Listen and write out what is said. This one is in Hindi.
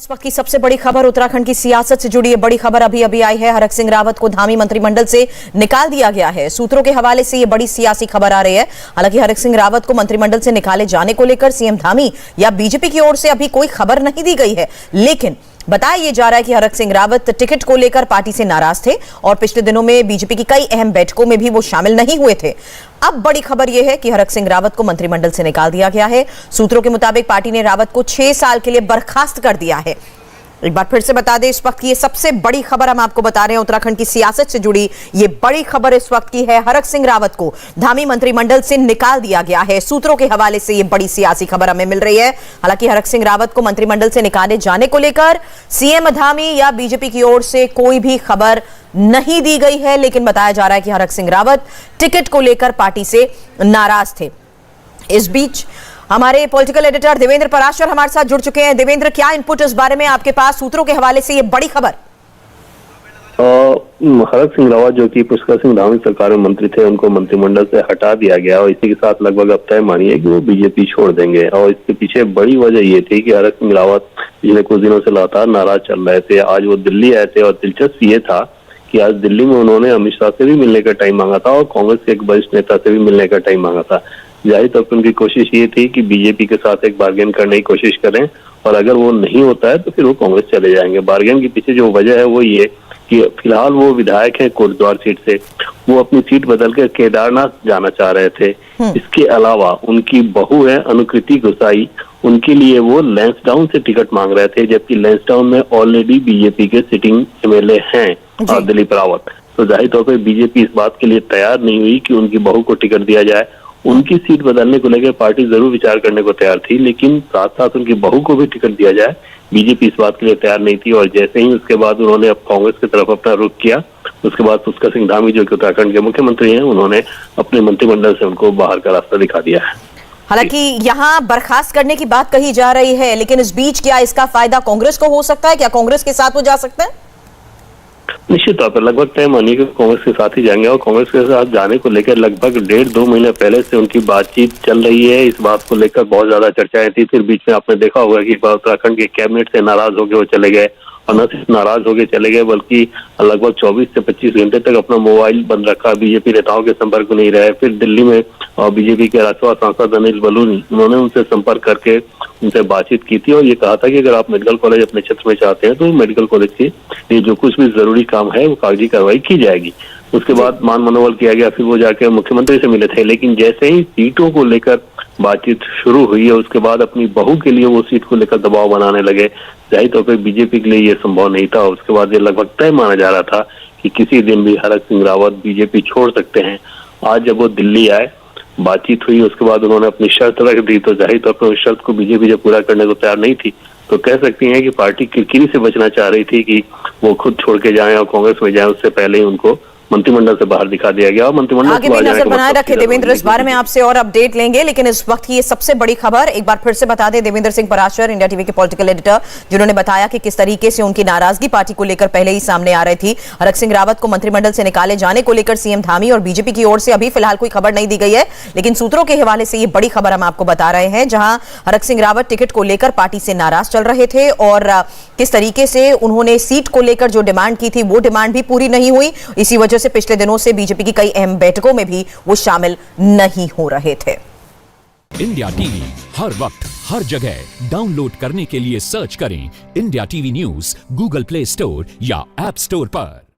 इस वक्त की सबसे बड़ी खबर उत्तराखंड की सियासत से जुड़ी बड़ी खबर अभी अभी आई है। हरक सिंह रावत को धामी मंत्रिमंडल से निकाल दिया गया है। सूत्रों के हवाले से ये बड़ी सियासी खबर आ रही है। हालांकि हरक सिंह रावत को मंत्रिमंडल से निकाले जाने को लेकर सीएम धामी या बीजेपी की ओर से अभी कोई खबर नहीं दी गई है, लेकिन बताया यह जा रहा है कि हरक सिंह रावत टिकट को लेकर पार्टी से नाराज थे और पिछले दिनों में बीजेपी की कई अहम बैठकों में भी वो शामिल नहीं हुए थे। अब बड़ी खबर यह है कि हरक सिंह रावत को मंत्रिमंडल से निकाल दिया गया है। सूत्रों के मुताबिक पार्टी ने रावत को 6 साल के लिए बर्खास्त कर दिया है। एक बार फिर से बता दें, इस वक्त की ये सबसे बड़ी खबर हम आपको बता रहे हैं। उत्तराखंड की सियासत से जुड़ी ये बड़ी खबर इस वक्त की है। हरक सिंह रावत को धामी मंत्रिमंडल से निकाल दिया गया है। सूत्रों के हवाले से ये बड़ी सियासी खबर हमें मिल रही है। हालांकि हरक सिंह रावत को मंत्रिमंडल से निकाले जाने को लेकर सीएम धामी या बीजेपी की ओर से कोई भी खबर नहीं दी गई है, लेकिन बताया जा रहा है कि हरक सिंह रावत टिकट को लेकर पार्टी से नाराज थे। इस बीच हमारे पॉलिटिकल एडिटर देवेंद्र पराशर हमारे साथ जुड़ चुके हैं। देवेंद्र, क्या इनपुट इस बारे में आपके पास? सूत्रों के हवाले से ये बड़ी खबर। हरक सिंह रावत जो कि पुष्कर सिंह धामी सरकार में मंत्री थे, उनको मंत्रिमंडल से हटा दिया गया और इसी के साथ लगभग अब तय मानिए कि वो बीजेपी छोड़ देंगे। और इसके पीछे बड़ी वजह ये थी कि हरक सिंह रावत पिछले कुछ दिनों से लगातार नाराज चल रहे थे। आज वो दिल्ली आए थे और दिलचस्प ये था कि आज दिल्ली में उन्होंने अमित शाह से भी मिलने का टाइम मांगा था और कांग्रेस के एक वरिष्ठ नेता से भी मिलने का टाइम मांगा था। जाहिर तौर पर उनकी कोशिश ये थी कि बीजेपी के साथ एक बार्गेन करने की कोशिश करें और अगर वो नहीं होता है तो फिर वो कांग्रेस चले जाएंगे। बार्गेन के पीछे जो वजह है वो ये कि फिलहाल वो विधायक है कोटद्वार सीट से, वो अपनी सीट बदल कर केदारनाथ जाना चाह रहे थे। इसके अलावा उनकी बहू है अनुकृति गोसाई, उनके लिए वो लैंसडाउन से टिकट मांग रहे थे, जबकि लैंसडाउन में ऑलरेडी बीजेपी के सिटिंग एमएलए हैं दिलीप रावत। तो जाहिर तौर पर बीजेपी इस बात के लिए तैयार नहीं हुई कि उनकी बहू को टिकट दिया जाए। उनकी सीट बदलने को लेकर पार्टी जरूर विचार करने को तैयार थी, लेकिन साथ साथ उनकी बहू को भी टिकट दिया जाए, बीजेपी इस बात के लिए तैयार नहीं थी। और जैसे ही उसके बाद उन्होंने अब कांग्रेस की तरफ अपना रुख किया, उसके बाद पुष्कर सिंह धामी जो कि उत्तराखंड के मुख्यमंत्री हैं, उन्होंने अपने मंत्रिमंडल से उनको बाहर का रास्ता दिखा दिया है। हालांकि यहाँ बर्खास्त करने की बात कही जा रही है, लेकिन इस बीच क्या इसका फायदा कांग्रेस को हो सकता है? क्या कांग्रेस के साथ वो जा सकते हैं? निश्चित तौर पर लगभग तय मानिए कि कांग्रेस के साथ ही जाएंगे और कांग्रेस के साथ जाने को लेकर लगभग 1.5-2 महीने पहले से उनकी बातचीत चल रही है। इस बात को लेकर बहुत ज्यादा चर्चाएं थी। फिर बीच में आपने देखा होगा कि उत्तराखंड के कैबिनेट से नाराज होकर वो चले गए और न सिर्फ नाराज होकर चले गए बल्कि लगभग 24 से 25 घंटे तक अपना मोबाइल बंद रखा, बीजेपी नेताओं के संपर्क में नहीं रहे। फिर दिल्ली में बीजेपी के राज्यसभा सांसद अनिल बलूनी, उन्होंने उनसे संपर्क करके उनसे बातचीत की थी और ये कहा था कि अगर आप मेडिकल कॉलेज अपने क्षेत्र में चाहते हैं तो मेडिकल कॉलेज के लिए जो कुछ भी जरूरी काम है वो कागजी कार्रवाई की जाएगी। उसके बाद मान मनोबल किया गया, फिर वो जाके मुख्यमंत्री से मिले थे। लेकिन जैसे ही सीटों को लेकर बातचीत शुरू हुई है, उसके बाद अपनी बहू के लिए वो सीट को लेकर दबाव बनाने लगे। जाहिर तौर पर बीजेपी के लिए ये संभव नहीं था। उसके बाद ये लगभग तय माना जा रहा था कि किसी दिन भी हरक सिंह रावत बीजेपी छोड़ सकते हैं। आज जब वो दिल्ली आए, बातचीत हुई, उसके बाद उन्होंने अपनी शर्त रख दी, तो जाहिर तौर पर उस शर्त को बीजेपी जब पूरा करने को तैयार नहीं थी तो कह सकती हैं कि पार्टी किरकिरी से बचना चाह रही थी कि वो खुद छोड़ के जाएं और कांग्रेस में जाएं। उससे पहले ही उनको मंत्रिमंडल से बाहर दिखा दिया गया और मंत्रिमंडल आगे भी नजर बनाए रखे। देवेंद्र, इस बारे में आपसे और अपडेट लेंगे, लेकिन इस वक्त की ये सबसे बड़ी खबर एक बार फिर से बता दें। देवेंद्र सिंह पराशर, इंडिया टीवी के पॉलिटिकल एडिटर, जिन्होंने बताया कि किस तरीके से उनकी नाराजगी पार्टी को लेकर पहले ही सामने आ रही थी। हरक सिंह रावत को मंत्रिमंडल से निकाले जाने को लेकर सीएम धामी और बीजेपी की ओर से अभी फिलहाल कोई खबर नहीं दी गई है, लेकिन सूत्रों के हवाले से ये बड़ी खबर हम आपको बता रहे हैं, जहां हरक सिंह रावत टिकट को लेकर पार्टी से नाराज चल रहे थे और किस तरीके से उन्होंने सीट को लेकर जो डिमांड की थी वो डिमांड भी पूरी नहीं हुई। इसी वजह से पिछले दिनों से बीजेपी की कई अहम बैठकों में भी वो शामिल नहीं हो रहे थे। इंडिया टीवी हर वक्त हर जगह डाउनलोड करने के लिए सर्च करें India TV news Google play store या ऐप स्टोर पर।